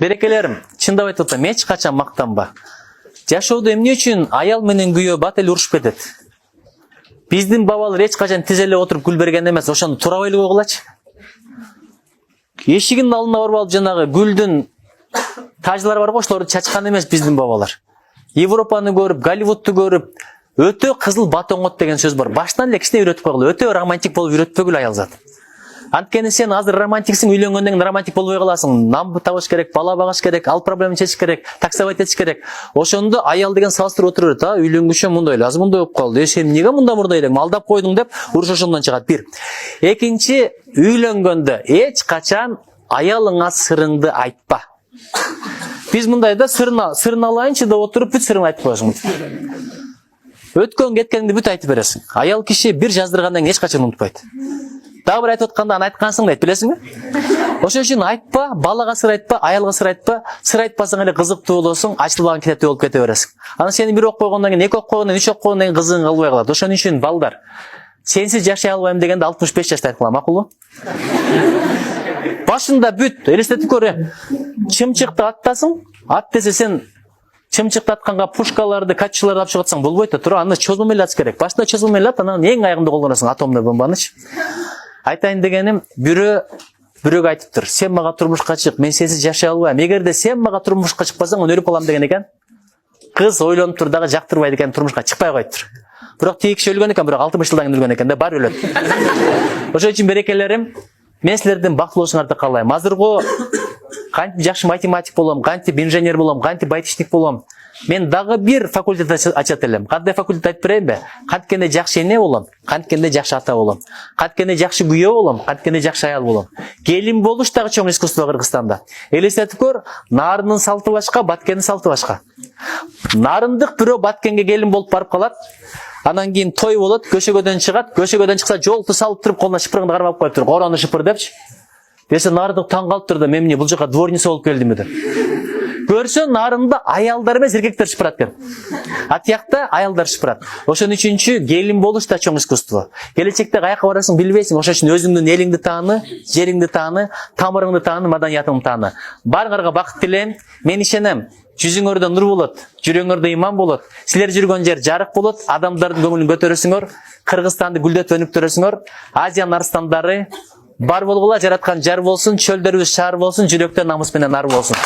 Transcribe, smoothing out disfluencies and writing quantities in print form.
Берекелерим, чындап айтып атам, эч качан мактанба. Жашоодо эмне үчүн аял менен күйөө бат эле урушуп кетет? Биздин бабалар эч качан тиз эле отуруп гүл берген эмес, ошону туурабай эле койгулачы. Эшигинин алдына барып алып жанагы гүлдүн тажлары бар го, ошолорду чачкан эмес биздин бабалар. Европаны көрүп, Голливудду көрүп, өтө кызыл батоңот деген сөз бар. Баштан эле кичине үйрөтүп койгула, өтө романтик болуп үйрөтпөгүл аял зат. Анткени сен азыр романтиксиң, үйлөнгөндөн кийин романтик болбой каласың. Нам табыш керек, бала багыш керек, ал проблеманы чечиш керек, таксовать этиш керек. Ошондо аял деген салыштырып отура берет. Үйлөнгүчө мындай эле, азыр мындай болуп калды. Сен эмнеге мында мурдай элең? Алдап койдуң деп уруш ошондон чыгат. Бир. Экинчи, үйлөнгөндө эч качан аялыңа сырыңды айтпа. Биз мындай да сырын алайынчы деп отуруп бүт сырыңды айтып коесуң. Өткөн кеткенди бүт айтып бересиң. Аял киши бир жаздыргандан эч качан унутпайт. Дагы бир айтып атканда аны айткансың дейт, билесиңби? Ошон үчүн айтпа, балага сыр айтпа, аялга сыр айтпа. Сыр айтпасаң эле кызыктуу болосуң, ачылбаган китептей болуп кете бересиң. Аны сени бир окуп койгондон кийин, эки окуп койгондон кийин, үч окуп койгондон кийин кызыгың калбай калат. Ошон үчүн балдар, сенсиз жашай албайм дегенде 65 жашта айткыла, макулбу? Башында бүт, элестетип көр. Чымчыкты аттасың, ат десе сен чымчыкты атканга пушкаларды, катчыларды алып чыгып атсаң болбойт да, туура аны чозулма эле атыш керек. Башында чозулма эле ат, анан эң аягында колдоносуң атомный бомбанычы. Айтайын дегеним, бирөөгө айтыптыр. Сен мага турмушка чык, мен сенсиз жашай албайм. Эгерде сен мага турмушка чыкпасаң, мен өлүп калам деген экен. Кыз ойлонуп тур дагы жактырбайт экен, турмушка чыкпай коюптур. Бирок тиги киши өлгөн экен, бирок 60 жылдан кийин өлгөн экен да, баары өлөт. Ошон үчүн берекелерим, мен силердин бактылуу болушуңарды каалайм. Азыркы кантип жакшы математик болом, кантип инженер болом, кантип айтишник болом. Мен дагы бир факультет ачат элем. Кандай факультет айтып берейинби? Канткенде жакшы эне болом, канткенде жакшы ата болом. Канткенде жакшы күйөө болом, канткенде жакшы аял болом. Келин болуш дагы чоң искусство Кыргызстанда. Элестетип көр, нарынын салты башка, баткендин салты башка. Нарындык бирөө баткенге келин болуп барып калат. Анан кийин той болот, көшөгөдөн чыгат. Көшөгөдөн чыкса жолту салып туруп, колуна шыпырыңды кармап алып коюптур. Корону шыпыр депчи. Десе нарындык таң калыптыр да, мен эмне бул жака дворница болуп келдимби деп. Көрсө нарында аялдар эмес эркектер шыпырат экен. А тиякта аялдар шыпырат. Ошон үчүнчү келин болуш да чоң искусство. Келечекте каяка барасың билбейсиң. Ошон үчүн өзүңдүн элиңди тааны, жериңди тааны, тамырыңды тааны, маданиятыңды тааны. Барыңарга бакыт тилейм. Мен ишенем. Жүзүңөрдө нур болот, жүрөгүңөрдө иман болот. Силер жүргөн жер жарык болот, адамдардын көңүлүн көтөрөсүңөр, Кыргызстанды гүлдөтүп өнүктүрөсүңөр. Азиянын арстандары бар болгула, жараткан жар болсун, чөлдөрүбүз шаар болсун, жүрөктөр намыс менен ар болсун.